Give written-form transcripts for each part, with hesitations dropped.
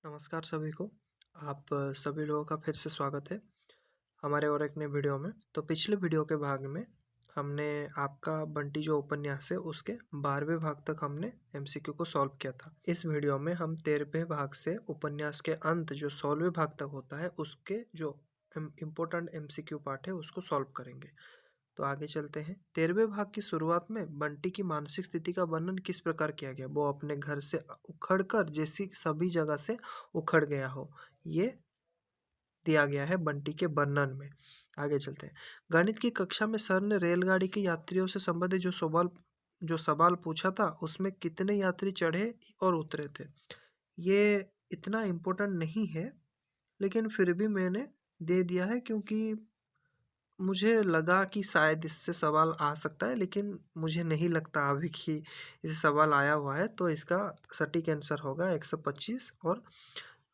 नमस्कार सभी को। आप सभी लोगों का फिर से स्वागत है हमारे और एक नए वीडियो में। तो पिछले वीडियो के भाग में हमने आपका बंटी जो उपन्यास है उसके 12वें भाग तक हमने एमसीक्यू को सॉल्व किया था। इस वीडियो में हम 13वें भाग से उपन्यास के अंत जो 16वें भाग तक होता है उसके जो इम्पोर्टेंट एमसीक्यू पार्ट है उसको सॉल्व करेंगे। तो आगे चलते हैं। 13वें भाग की शुरुआत में बंटी की मानसिक स्थिति का वर्णन किस प्रकार किया गया? वो अपने घर से उखड़कर जैसी सभी जगह से उखड़ गया हो, ये दिया गया है बंटी के वर्णन में। आगे चलते हैं। गणित की कक्षा में सर ने रेलगाड़ी के यात्रियों से संबंधित जो सवाल पूछा था उसमें कितने यात्री चढ़े और उतरे थे? ये इतना इम्पोर्टेंट नहीं है, लेकिन फिर भी मैंने दे दिया है क्योंकि मुझे लगा कि शायद इससे सवाल आ सकता है, लेकिन मुझे नहीं लगता अभी कि इससे सवाल आया हुआ है। तो इसका सटीक आंसर होगा 125 और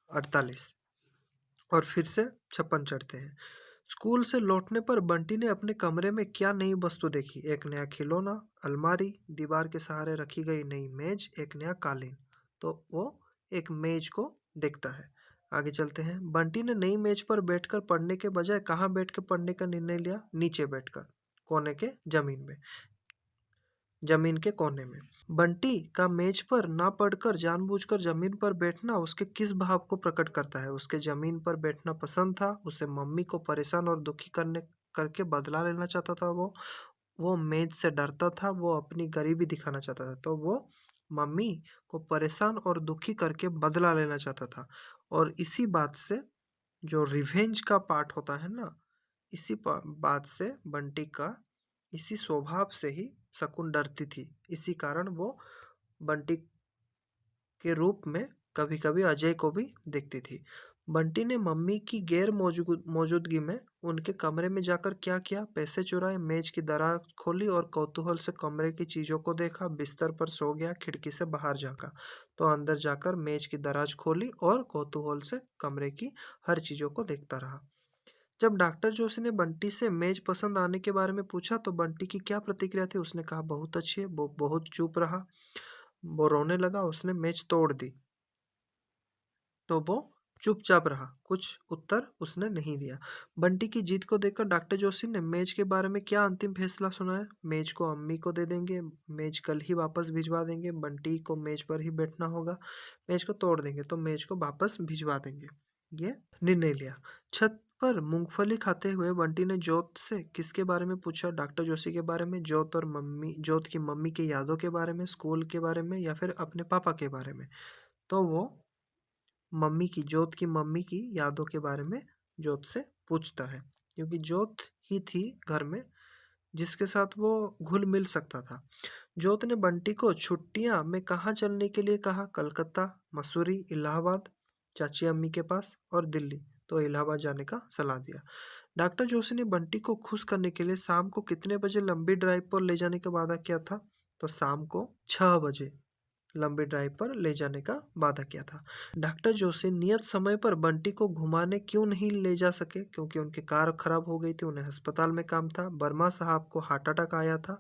48। और फिर से 56 चढ़ते हैं। स्कूल से लौटने पर बंटी ने अपने कमरे में क्या नई वस्तु देखी? एक नया खिलौना, अलमारी, दीवार के सहारे रखी गई नई मेज, एक नया कालीन। तो वो एक मेज को देखता है। आगे चलते हैं। बंटी ने नई मेज पर बैठकर पढ़ने के बजाय कहाँ बैठकर पढ़ने का निर्णय लिया? नीचे बैठकर, कोने के जमीन के कोने में। बंटी का मेज पर ना पढ़कर जानबूझकर जमीन पर बैठना उसके किस भाव को प्रकट करता है? उसके जमीन पर बैठना पसंद था, उसे मम्मी को परेशान और दुखी करने करके बदला लेना चाहता था। वो मेज से डरता था, वो अपनी गरीबी दिखाना चाहता था। तो वो मम्मी को परेशान और दुखी करके बदला लेना चाहता था। और इसी बात से जो रिवेंज का पार्ट होता है ना, बात से बंटी का इसी स्वभाव से ही शकुन डरती थी। इसी कारण वो बंटी के रूप में कभी-कभी अजय को भी देखती थी। बंटी ने मम्मी की गैर मौजूदगी में उनके कमरे में जाकर क्या किया? पैसे चुराए, मेज की दराज खोली और कौतूहल से कमरे की चीजों को देखा। बिस्तर पर सो गया, खिड़की से बाहर झांका तो अंदर जाकर मेज की दराज खोली और कौतूहल से कमरे की हर चीजों को देखता रहा। जब डॉक्टर जोशी ने बंटी से मेज पसंद आने के बारे में पूछा तो बंटी की क्या प्रतिक्रिया थी? उसने कहा बहुत अच्छी है। वो बहुत चुप रहा। वो रोने लगा। उसने मेज तोड़ दी तो वो चुपचाप रहा। कुछ उत्तर उसने नहीं दिया। बंटी की जीत को देखकर डॉक्टर जोशी ने मेज के बारे में क्या अंतिम फैसला सुनाया? मेज को अम्मी को दे देंगे, मेज कल ही वापस भिजवा देंगे, बंटी को मेज पर ही बैठना होगा, मेज को तोड़ देंगे तो मेज को वापस भिजवा देंगे, ये निर्णय लिया। छत पर मूंगफली खाते हुए बंटी ने जोत से किसके बारे में पूछा? डॉक्टर जोशी के बारे में, जोत की मम्मी की यादों के बारे में, स्कूल के बारे में या फिर अपने पापा के बारे में? तो वो जोत की मम्मी की यादों के बारे में जोत से पूछता है, क्योंकि जोत ही थी घर में जिसके साथ वो घुल मिल सकता था। जोत ने बंटी को छुट्टियां में कहाँ चलने के लिए कहा? कलकत्ता, मसूरी, इलाहाबाद, चाची अम्मी के पास और दिल्ली। तो इलाहाबाद जाने का सलाह दिया। डॉक्टर जोशी ने बंटी को खुश करने के लिए शाम को कितने बजे लंबी ड्राइव पर ले जाने का वादा किया था? तो शाम को 6 बजे लंबी ड्राइव पर ले जाने का वादा किया था। डॉक्टर जोशी नियत समय पर बंटी को घुमाने क्यों नहीं ले जा सके? क्योंकि उनकी कार खराब हो गई थी, उन्हें अस्पताल में काम था। वर्मा साहब को हार्ट अटैक आया था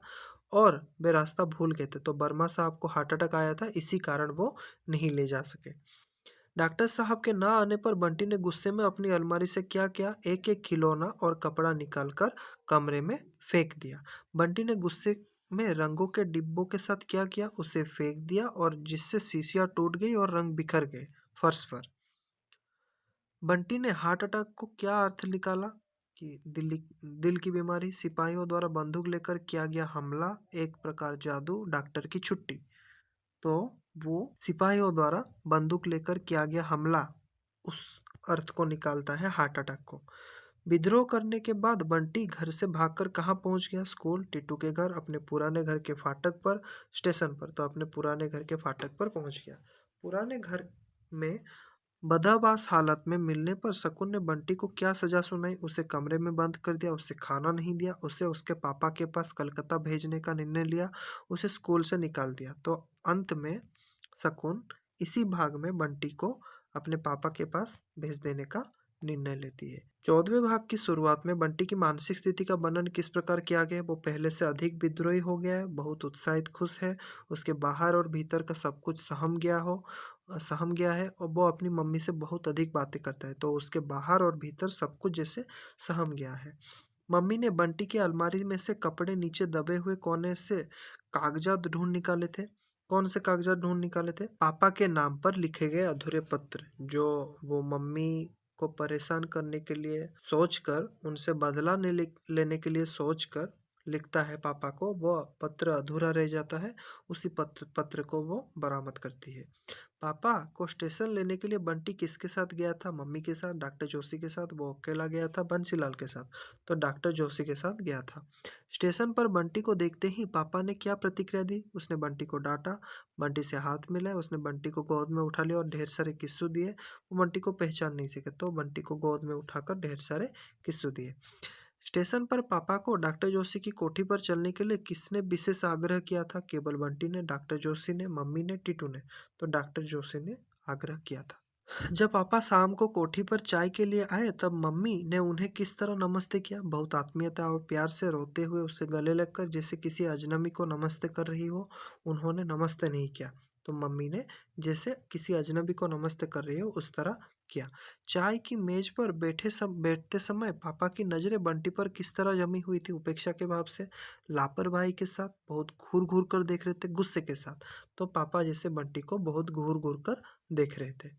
और वे रास्ता भूल गए थे। तो वर्मा साहब को हार्ट अटैक आया था, इसी कारण वो नहीं ले जा सके। डॉक्टर साहब के ना आने पर बंटी ने गुस्से में अपनी अलमारी से क्या किया? एक एक खिलौना और कपड़ा निकालकर कमरे में फेंक दिया। बंटी ने गुस्से में रंगों के डिब्बों के साथ क्या किया? उसे फेंक दिया और जिससे शीशियां टूट गई और रंग बिखर गए फर्श पर। बंटी ने हार्ट अटैक को क्या अर्थ निकाला? कि दिल की बीमारी, सिपाहियों द्वारा बंदूक लेकर किया गया हमला, एक प्रकार जादू, डॉक्टर की छुट्टी। तो वो सिपाहियों द्वारा बंदूक लेकर किया गया हमला उस अर्थ को निकालता है हार्ट अटैक को। विद्रोह करने के बाद बंटी घर से भागकर कहाँ पहुंच गया? स्कूल, टीटू के घर, अपने पुराने घर के फाटक पर, स्टेशन पर। तो अपने पुराने घर के फाटक पर पहुंच गया। पुराने घर में बदहवास हालत में मिलने पर शकुन ने बंटी को क्या सजा सुनाई? उसे कमरे में बंद कर दिया, उसे खाना नहीं दिया, उसे उसके पापा के पास कलकत्ता भेजने का निर्णय लिया, उसे स्कूल से निकाल दिया। तो अंत में शकुन इसी भाग में बंटी को अपने पापा के पास भेज देने का निर्णय लेती है। 14वें भाग की शुरुआत में बंटी की मानसिक स्थिति का वर्णन किस प्रकार किया गया है? वो पहले से अधिक विद्रोही हो गया है, बहुत उत्साहित खुश है, उसके बाहर और भीतर का सब कुछ सहम गया हो, सहम गया है और वो अपनी मम्मी से बहुत अधिक बातें करता है, तो उसके बाहर और भीतर सब कुछ जैसे सहम गया है। मम्मी ने बंटी की अलमारी में से कपड़े नीचे दबे हुए कोने से कागजात ढूंढ निकाले थे। कौन से कागजात ढूंढ निकाले थे? पापा के नाम पर लिखे गए अधूरे पत्र, जो वो मम्मी को परेशान करने के लिए सोचकर, उनसे बदला लेने के लिए सोचकर लिखता है पापा को, वो पत्र अधूरा रह जाता है। उसी पत्र पत्र को वो बरामद करती है। पापा को स्टेशन लेने के लिए बंटी किसके साथ गया था? मम्मी के साथ, डॉक्टर जोशी के साथ, वो अकेला गया था बंसीलाल के साथ? तो डॉक्टर जोशी के साथ गया था। स्टेशन पर बंटी को देखते ही पापा ने क्या प्रतिक्रिया दी? उसने बंटी को डांटा, बंटी से हाथ मिलाए, उसने बंटी को गोद में उठा लिया और ढेर सारे किस्सू दिए। वो बंटी को पहचान नहीं सके, तो बंटी को गोद में उठाकर ढेर सारे किस्सू दिए। स्टेशन पर पापा को डॉक्टर जोशी की कोठी पर चलने के लिए किसने विशेष आग्रह किया था? केवल बंटी ने, डॉक्टर जोशी ने, मम्मी ने, टीटू ने? तो डॉक्टर जोशी ने आग्रह किया था। जब पापा शाम को कोठी पर चाय के लिए आए, तब मम्मी ने उन्हें किस तरह नमस्ते किया? बहुत आत्मीयता और प्यार से, रोते हुए उससे गले लगकर, जैसे किसी अजनबी को नमस्ते कर रही हो। उन्होंने नमस्ते नहीं किया, तो मम्मी ने जैसे किसी अजनबी को नमस्ते कर रही हो उस तरह किया। चाय की मेज पर बैठते समय पापा की नजरें बंटी पर किस तरह जमी हुई थी? उपेक्षा के भाव से, लापरवाही के साथ, बहुत घूर घूर कर देख रहे थे, गुस्से के साथ? तो पापा जैसे बंटी को बहुत घूर घूर कर देख रहे थे।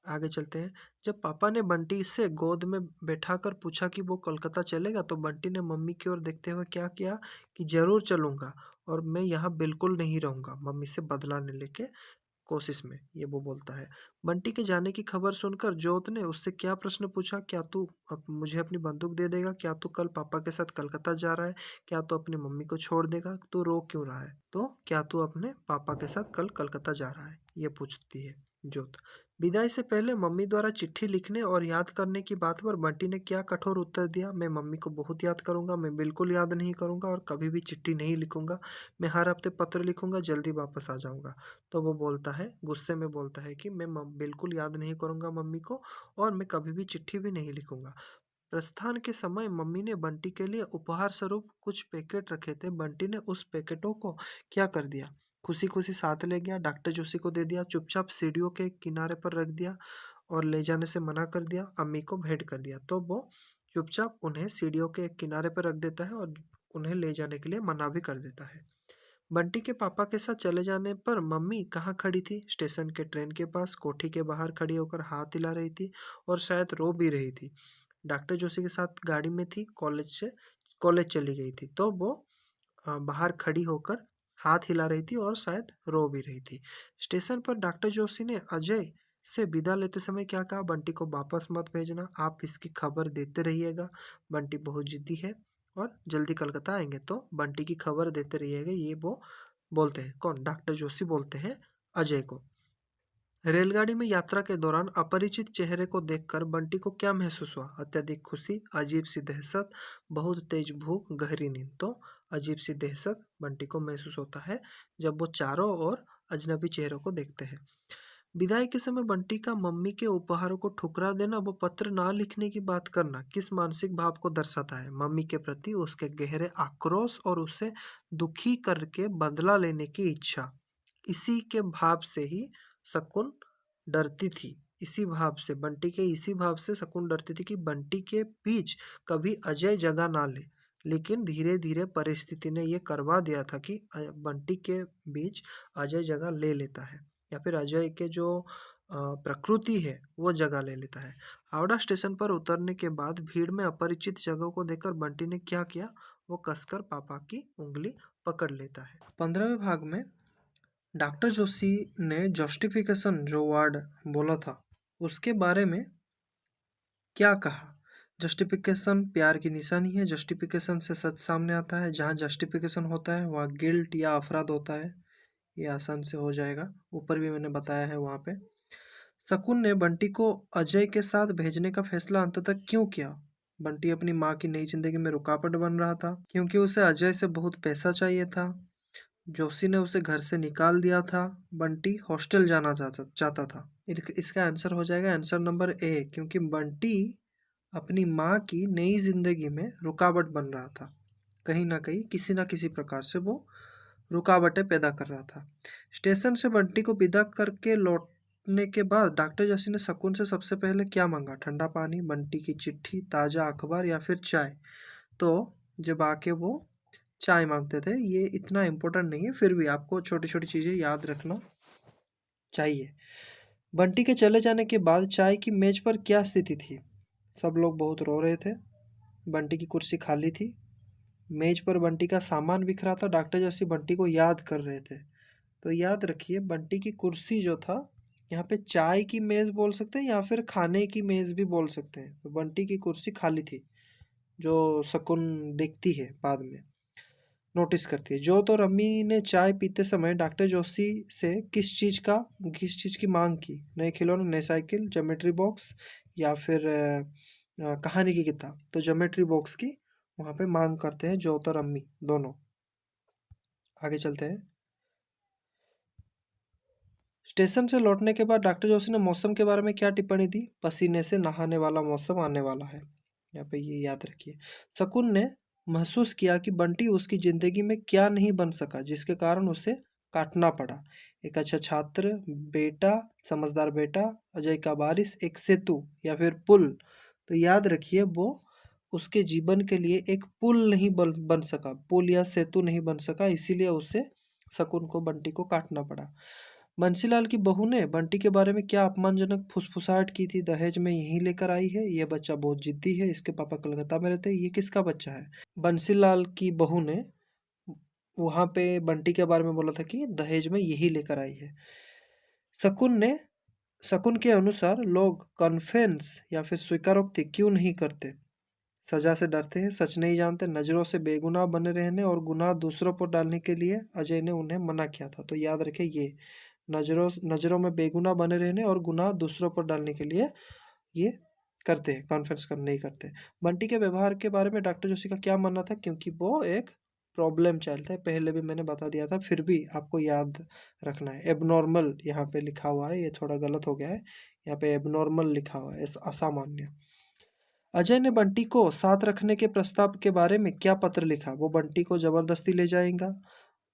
आगे चलते हैं। जब पापा ने बंटी से गोद में बैठाकर पूछा कि वो कोलकाता चलेगा, तो बंटी ने मम्मी की ओर देखते हुए क्या किया कि जरूर चलूंगा और मैं यहाँ बिल्कुल नहीं रहूंगा, मम्मी से बदला लेने के कोशिश में, ये वो बोलता है। बंटी के जाने की खबर सुनकर जोत ने उससे क्या प्रश्न पूछा? क्या तू मुझे अपनी बंदूक दे देगा? क्या तू कल पापा के साथ कलकत्ता जा रहा है? क्या तू अपनी मम्मी को छोड़ देगा? तू रो क्यों रहा है? तो क्या तू अपने पापा के साथ कल कलकत्ता जा रहा है, ये पूछती है जोत। विदाई से पहले मम्मी द्वारा चिट्ठी लिखने और याद करने की बात पर बंटी ने क्या कठोर उत्तर दिया? मैं मम्मी को बहुत याद करूंगा, मैं बिल्कुल याद नहीं करूंगा और कभी भी चिट्ठी नहीं लिखूंगा। मैं हर हफ्ते पत्र लिखूंगा, जल्दी वापस आ जाऊंगा। तो वो बोलता है, गुस्से में बोलता है कि मैं बिल्कुल याद नहीं करूंगा मम्मी को और मैं कभी भी चिट्ठी भी नहीं लिखूंगा। प्रस्थान के समय मम्मी ने बंटी के लिए उपहार स्वरूप कुछ पैकेट रखे थे। बंटी ने उस पैकेटों को क्या कर दिया? खुशी खुशी साथ ले गया, डॉक्टर जोशी को दे दिया, चुपचाप सीढ़ियों के किनारे पर रख दिया और ले जाने से मना कर दिया, अम्मी को भेंट कर दिया। तो वो चुपचाप उन्हें सीढ़ियों के किनारे पर रख देता है और उन्हें ले जाने के लिए मना भी कर देता है। बंटी के पापा के साथ चले जाने पर मम्मी कहाँ खड़ी थी? स्टेशन के ट्रेन के पास, कोठी के बाहर खड़ी होकर हाथ हिला रही थी और शायद रो भी रही थी। डॉक्टर जोशी के साथ गाड़ी में थी, कॉलेज चली गई थी, तो वो बाहर खड़ी होकर हाथ हिला रही थी और शायद रो भी रही थी। स्टेशन पर डॉक्टर जोशी ने अजय से विदा लेते समय क्या कहा? बंटी को वापस मत भेजना, आप इसकी खबर देते रहिएगा, बंटी बहुत जिद्दी है और जल्दी कलकत्ता आएंगे, तो बंटी की खबर देते रहिएगा, ये वो बोलते हैं। कौन? डॉक्टर जोशी बोलते हैं अजय को। रेलगाड़ी में यात्रा के दौरान अपरिचित चेहरे को देखकर बंटी को क्या महसूस हुआ? अत्यधिक खुशी, अजीब सी दहशत, बहुत तेज भूख, गहरी नींद। तो अजीब सी दहशत बंटी को महसूस होता है जब वो चारों ओर अजनबी चेहरों को देखते हैं। विदाई के समय बंटी का मम्मी के उपहारों को ठुकरा देना, वो पत्र ना लिखने की बात करना, किस मानसिक भाव को दर्शाता है? मम्मी के प्रति उसके गहरे आक्रोश और उसे दुखी करके बदला लेने की इच्छा। इसी के भाव से ही शकुन डरती थी। इसी भाव से शकुन डरती थी कि बंटी के बीच कभी अजय जगह ना ले। लेकिन धीरे धीरे परिस्थिति ने यह करवा दिया था कि बंटी के बीच अजय जगह ले लेता है, या फिर अजय के जो प्रकृति है वो जगह ले लेता है। हावड़ा स्टेशन पर उतरने के बाद भीड़ में अपरिचित जगह को देखकर बंटी ने क्या किया? वो कसकर पापा की उंगली पकड़ लेता है। 15वें भाग में डॉक्टर जोशी ने जस्टिफिकेशन जो वर्ड बोला था उसके बारे में क्या कहा? जस्टिफिकेशन प्यार की निशानी है। जस्टिफिकेशन से सच सामने आता है। जहाँ जस्टिफिकेशन होता है वहाँ गिल्ट या अपराध होता है। ये आसान से हो जाएगा, ऊपर भी मैंने बताया है वहाँ पे। शकुन ने बंटी को अजय के साथ भेजने का फैसला अंततः क्यों किया? बंटी अपनी माँ की नई जिंदगी में रुकावट बन रहा था, क्योंकि उसे अजय से बहुत पैसा चाहिए था, जोशी ने उसे घर से निकाल दिया था, बंटी हॉस्टल जाना चाहता था। इसका आंसर हो जाएगा आंसर नंबर ए, क्योंकि बंटी अपनी माँ की नई जिंदगी में रुकावट बन रहा था। कहीं ना कहीं किसी ना किसी प्रकार से वो रुकावटें पैदा कर रहा था। स्टेशन से बंटी को विदा करके लौटने के बाद डॉक्टर जसी ने शकुन से सबसे पहले क्या मांगा? ठंडा पानी, बंटी की चिट्ठी, ताज़ा अखबार या फिर चाय? तो जब आके वो चाय मांगते थे। ये इतना इम्पोर्टेंट नहीं है, फिर भी आपको छोटी छोटी चीज़ें याद रखना चाहिए। बंटी के चले जाने के बाद चाय की मेज पर क्या स्थिति थी? सब लोग बहुत रो रहे थे। बंटी की कुर्सी खाली थी। मेज पर बंटी का सामान बिखरा था। डॉक्टर जस्सी बंटी को याद कर रहे थे। तो याद रखिए, बंटी की कुर्सी जो था, यहाँ पे चाय की मेज बोल सकते हैं या फिर खाने की मेज भी बोल सकते हैं। तो बंटी की कुर्सी खाली थी, जो शकुन देखती है बाद में, नोटिस करती है। जोत और अम्मी ने चाय पीते समय डॉक्टर जोशी से किस चीज़ की मांग की? नए खिलौने, नए साइकिल, ज्योमेट्री बॉक्स या फिर कहानी की किताब? तो ज्योमेट्री बॉक्स की वहाँ पे मांग करते हैं जोत और अम्मी दोनों। आगे चलते हैं। स्टेशन से लौटने के बाद डॉक्टर जोशी ने मौसम के बारे में क्या टिप्पणी दी? पसीने से नहाने वाला मौसम आने वाला है। यहाँ पे ये याद रखिए। शकुन ने महसूस किया कि बंटी उसकी जिंदगी में क्या नहीं बन सका, जिसके कारण उसे काटना पड़ा। एक अच्छा छात्र, बेटा, समझदार बेटा, अजय का वारिस, एक सेतु या फिर पुल? तो याद रखिए, वो उसके जीवन के लिए एक पुल नहीं बन सका, पुल या सेतु नहीं बन सका, इसीलिए उसे, शकुन को, बंटी को काटना पड़ा। बंसीलाल की बहू ने बंटी के बारे में क्या अपमानजनक फुसफुसाहट की थी? दहेज में यहीं लेकर आई है, ये बच्चा बहुत जिद्दी है, इसके पापा कलकत्ता में रहते हैं, ये किसका बच्चा है? बंसीलाल की बहू ने वहां पे बंटी के बारे में बोला था कि दहेज में यही लेकर आई है। शकुन ने शकुन के अनुसार लोग कन्फेंस या फिर स्वीकारोक्ति क्यों नहीं करते? सजा से डरते हैं, सच नहीं जानते, नजरों से बेगुनाह बने रहने और गुनाह दूसरों पर डालने के लिए अजय ने उन्हें मना किया था। तो याद रखें, ये नज़रों में बेगुनाह बने रहने और गुनाह दूसरों पर डालने के लिए ये करते हैं, कॉन्फ्रेंस कर नहीं करते। बंटी के व्यवहार के बारे में डॉक्टर जोशी का क्या मानना था? क्योंकि वो एक प्रॉब्लम चाइल्ड था, पहले भी मैंने बता दिया था, फिर भी आपको याद रखना है। एबनॉर्मल यहाँ पे लिखा हुआ है, ये थोड़ा गलत हो गया है, यहाँ पे एबनॉर्मल लिखा हुआ है, असामान्य। अजय ने बंटी को साथ रखने के प्रस्ताव के बारे में क्या पत्र लिखा? वो बंटी को जबरदस्ती ले जाएगा,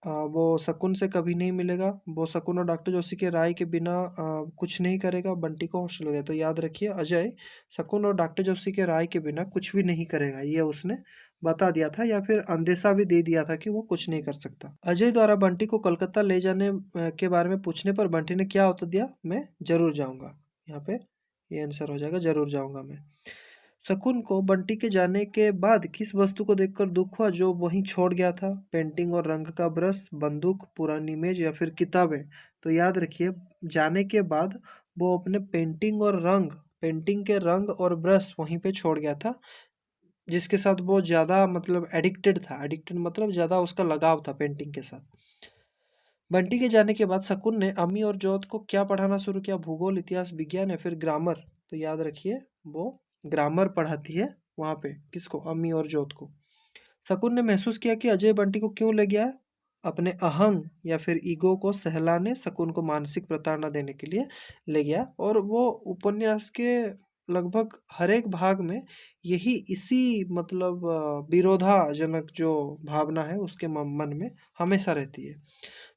वो शकुन से कभी नहीं मिलेगा, वो शकुन और डॉक्टर जोशी के राय के बिना कुछ नहीं करेगा, बंटी को हॉस्टल हो गया। तो याद रखिए, अजय शकुन और डॉक्टर जोशी के राय के बिना कुछ भी नहीं करेगा, ये उसने बता दिया था, या फिर अंदेशा भी दे दिया था कि वो कुछ नहीं कर सकता। अजय द्वारा बंटी को कलकत्ता ले जाने के बारे में पूछने पर बंटी ने क्या उत्तर दिया? मैं जरूर जाऊंगा। यहाँ पे ये आंसर हो जाएगा, जरूर जाऊंगा मैं। शकुन को बंटी के जाने के बाद किस वस्तु को देखकर दुख हुआ जो वहीं छोड़ गया था? पेंटिंग और रंग का ब्रश, बंदूक, पुरानी मेज या फिर किताबें? तो याद रखिए, जाने के बाद वो अपने पेंटिंग के रंग और ब्रश वहीं पे छोड़ गया था, जिसके साथ वो ज़्यादा मतलब एडिक्टेड था। एडिक्टेड मतलब ज़्यादा उसका लगाव था पेंटिंग के साथ। बंटी के जाने के बाद शकुन ने अम्मी और जोत को क्या पढ़ाना शुरू किया? भूगोल, इतिहास, विज्ञान या फिर ग्रामर? तो याद रखिए, वो ग्रामर पढ़ाती है वहाँ पे। किसको? अम्मी और जोत को। शकुन ने महसूस किया कि अजय बंटी को क्यों ले गया है? अपने अहंग या फिर ईगो को सहलाने, शकुन को मानसिक प्रताड़ना देने के लिए ले गया। और वो उपन्यास के लगभग हर एक भाग में यही इसी मतलब विरोधाजनक जो भावना है उसके मन में हमेशा रहती है।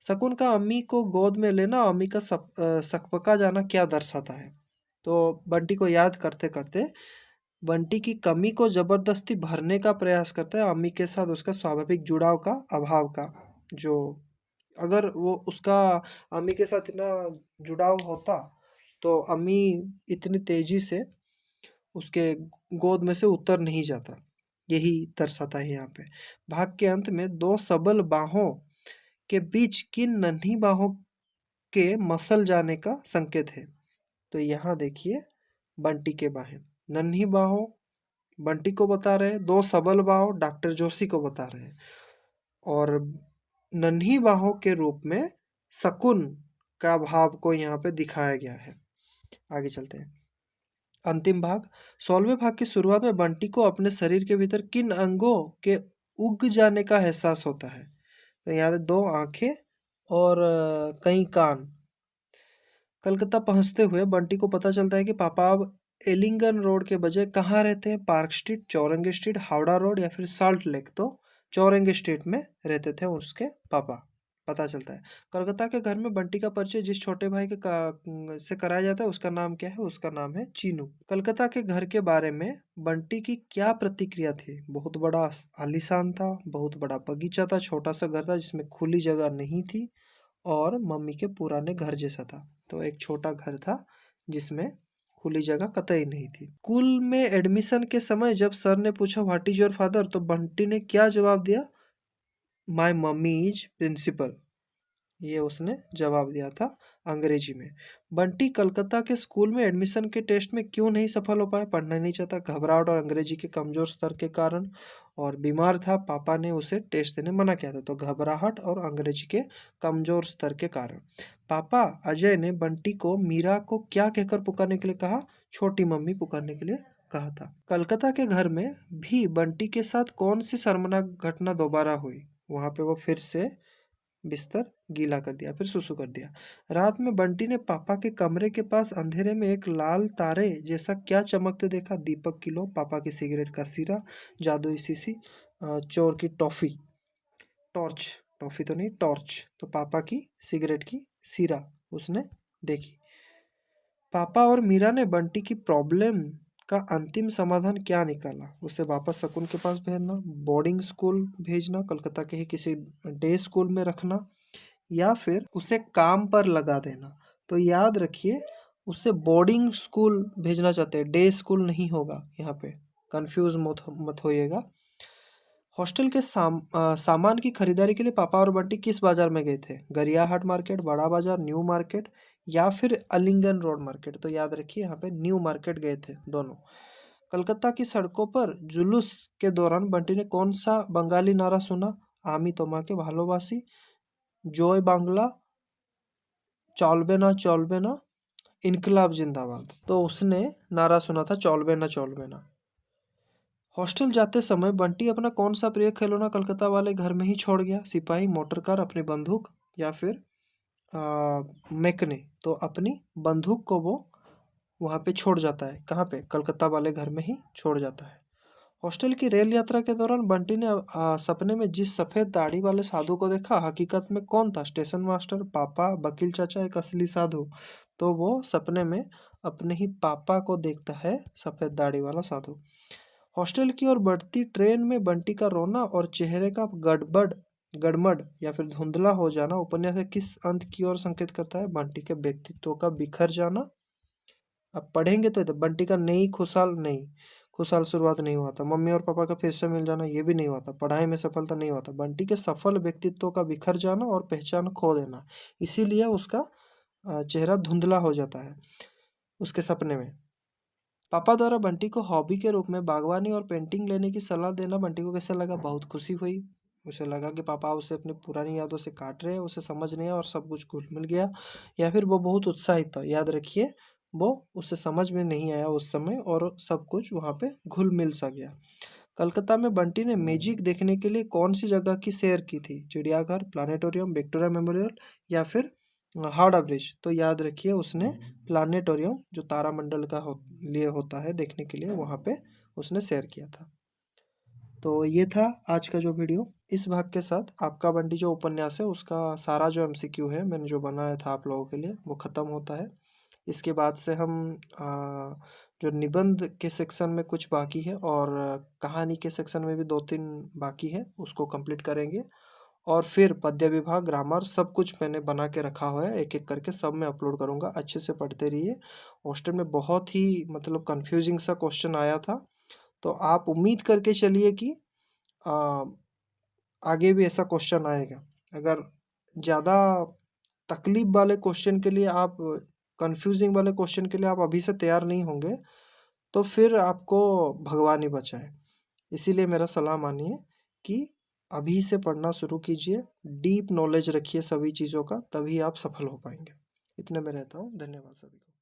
शकुन का अम्मी को गोद में लेना, अम्मी का सकपका जाना क्या दर्शाता है? तो बंटी को याद करते करते बंटी की कमी को जबरदस्ती भरने का प्रयास करता है, अम्मी के साथ उसका स्वाभाविक जुड़ाव का अभाव का। जो अगर वो उसका अम्मी के साथ इतना जुड़ाव होता, तो अम्मी इतनी तेजी से उसके गोद में से उतर नहीं जाता। यही दर्शाता है यहाँ पे। भाग के अंत में दो सबल बाहों के बीच किन नन्ही बाहों के मसल जाने का संकेत है? तो यहाँ देखिए, बंटी के बाहें, नन्ही बाहों बंटी को बता रहे हैं, दो सबल बाहों डॉक्टर जोशी को बता रहे हैं, और नन्ही बाहों के रूप में शकुन का भाव को यहाँ पे दिखाया गया है। आगे चलते हैं। अंतिम भाग, 16वें भाग की शुरुआत में बंटी को अपने शरीर के भीतर किन अंगों के उग जाने का एहसास होता है? तो यहाँ दो आंखें और कई कान। कलकत्ता पहुंचते हुए बंटी को पता चलता है कि पापा अब एलिंगन रोड के बजाय कहाँ रहते हैं? Park Street, Chowringhee Street, Howrah Road या फिर साल्ट लेक? तो चौरंगी स्ट्रीट में रहते थे उसके पापा। पता चलता है। कलकत्ता के घर में बंटी का परिचय जिस छोटे भाई के से कराया जाता है उसका नाम क्या है? उसका नाम है चीनू। कलकत्ता के घर के बारे में बंटी की क्या प्रतिक्रिया थी? बहुत बड़ा आलीशान था, बहुत बड़ा बगीचा था, छोटा सा घर था जिसमें खुली जगह नहीं थी और मम्मी के पुराने घर जैसा था। तो एक छोटा घर था जिसमें खुली जगह कतई नहीं थी। स्कूल में एडमिशन के समय जब सर ने पूछा व्हाट इज योर फादर, तो बंटी ने क्या जवाब दिया? My mummy is principal. ये उसने जवाब दिया था अंग्रेजी में। बंटी कलकत्ता के स्कूल में एडमिशन के टेस्ट में क्यों नहीं सफल हो पाया? पढ़ना नहीं चाहता, घबराहट और अंग्रेजी के कमजोर स्तर के कारण, और बीमार था, पापा ने उसे टेस्ट देने मना किया था। तो घबराहट और अंग्रेजी के कमजोर स्तर के कारण। पापा अजय ने बंटी को मीरा को क्या कहकर पुकारने के लिए कहा? छोटी मम्मी पुकारने के लिए कहा था। कलकत्ता के घर में भी बंटी के साथ कौन सी शर्मनाक घटना दोबारा हुई? वहां पे वो फिर से बिस्तर गीला कर दिया, फिर सुसु कर दिया। रात में बंटी ने पापा के कमरे के पास अंधेरे में एक लाल तारे जैसा क्या चमकते देखा? दीपक की लो, पापा की सिगरेट का सिरा, जादुई शीशी, चोर की टॉफी, टॉर्च, टॉफी तो नहीं टॉर्च, तो पापा की सिगरेट की सिरा उसने देखी। पापा और मीरा ने बंटी की प्रॉब्लम का अंतिम समाधान क्या निकाला? उसे वापस शकुन के पास भेजना, बोर्डिंग स्कूल भेजना, कलकत्ता के ही किसी डे स्कूल में रखना, या फिर उसे काम पर लगा देना। तो याद रखिए, उसे बोर्डिंग स्कूल भेजना चाहते हैं, डे स्कूल नहीं होगा यहाँ पे, कंफ्यूज मत होइएगा। हॉस्टल के सामान की खरीदारी के लिए पापा और बंटी किस बाजार में गए थे? गरियाहाट मार्केट, बड़ा बाजार, न्यू मार्केट, या फिर अलिंगन रोड मार्केट? तो याद रखिए यहाँ पे न्यू मार्केट गए थे दोनों। कलकत्ता की सड़कों पर जुलूस के दौरान बंटी ने कौन सा बंगाली नारा सुना? आमी तोमाके भालोबासी, जय बांग्ला, चलबे ना, इनकलाब जिंदाबाद। तो उसने नारा सुना था चलबे ना चलबे ना। हॉस्टल जाते समय बंटी अपना कौन सा प्रिय खिलौना कलकत्ता वाले घर में ही छोड़ गया? सिपाही, मोटर कार, अपनी बंदूक, या फिर मैकने? तो अपनी बंदूक को वो वहाँ पे छोड़ जाता है। कहाँ पे? कलकत्ता वाले घर में ही छोड़ जाता है। हॉस्टल की रेल यात्रा के दौरान बंटी ने सपने में जिस सफेद दाढ़ी वाले साधु को देखा, हकीकत में कौन था? स्टेशन मास्टर, पापा, वकील चाचा, एक असली साधु? तो वो सपने में अपने ही पापा को देखता है, सफेद दाढ़ी वाला साधु। हॉस्टल की ओर बढ़ती ट्रेन में बंटी का रोना और चेहरे का गड़बड़ या फिर धुंधला हो जाना उपन्यास के किस अंत की ओर संकेत करता है? बंटी के व्यक्तित्व का बिखर जाना। अब पढ़ेंगे तो बंटी का खुशहाल शुरुआत नहीं हुआ था। मम्मी और पापा का फिर से मिल जाना, ये भी नहीं हुआ था। पढ़ाई में सफलता नहीं हुआ था। बंटी के सफल व्यक्तित्व का बिखर जाना और पहचान खो देना, इसीलिए उसका चेहरा धुंधला हो जाता है उसके सपने में। पापा द्वारा बंटी को हॉबी के रूप में बागवानी और पेंटिंग लेने की सलाह देना बंटी को कैसा लगा? बहुत खुशी हुई। उसे लगा कि पापा उसे अपनी पुरानी यादों से काट रहे हैं, उसे समझ नहीं आया और सब कुछ घुल मिल गया। या फिर वो बहुत उत्साहित था। याद रखिए, वो उसे समझ में नहीं आया उस समय और सब कुछ वहाँ पे घुल मिल सा गया। कलकत्ता में बंटी ने मैजिक देखने के लिए कौन सी जगह की सैर की थी? चिड़ियाघर, प्लानिटोरियम, विक्टोरिया मेमोरियल, या फिर हावड़ा ब्रिज? तो याद रखिए, उसने प्लानिटोरियम जो तारामंडल का लिए होता है देखने के लिए, वहाँ पे उसने सैर किया था। तो ये था आज का जो वीडियो। इस भाग के साथ आपका बंटी जो उपन्यास है उसका सारा जो एमसीक्यू है मैंने जो बनाया था आप लोगों के लिए वो ख़त्म होता है। इसके बाद से हम जो निबंध के सेक्शन में कुछ बाकी है और कहानी के सेक्शन में भी 2-3 बाकी है, उसको कंप्लीट करेंगे। और फिर पद्य विभाग, ग्रामर, सब कुछ मैंने बना के रखा हुआ है, एक एक करके सब मैं अपलोड करूँगा। अच्छे से पढ़ते रहिए। हॉस्टल में बहुत ही मतलब कन्फ्यूजिंग सा क्वेश्चन आया था, तो आप उम्मीद करके चलिए कि आगे भी ऐसा क्वेश्चन आएगा। अगर ज़्यादा तकलीफ वाले क्वेश्चन के लिए आप कन्फ्यूजिंग वाले क्वेश्चन के लिए आप अभी से तैयार नहीं होंगे, तो फिर आपको भगवान ही बचाए। इसीलिए मेरा सलाह मानिए कि अभी से पढ़ना शुरू कीजिए, डीप नॉलेज रखिए सभी चीज़ों का, तभी आप सफल हो पाएंगे। इतने में रहता हूँ। धन्यवाद सभी को।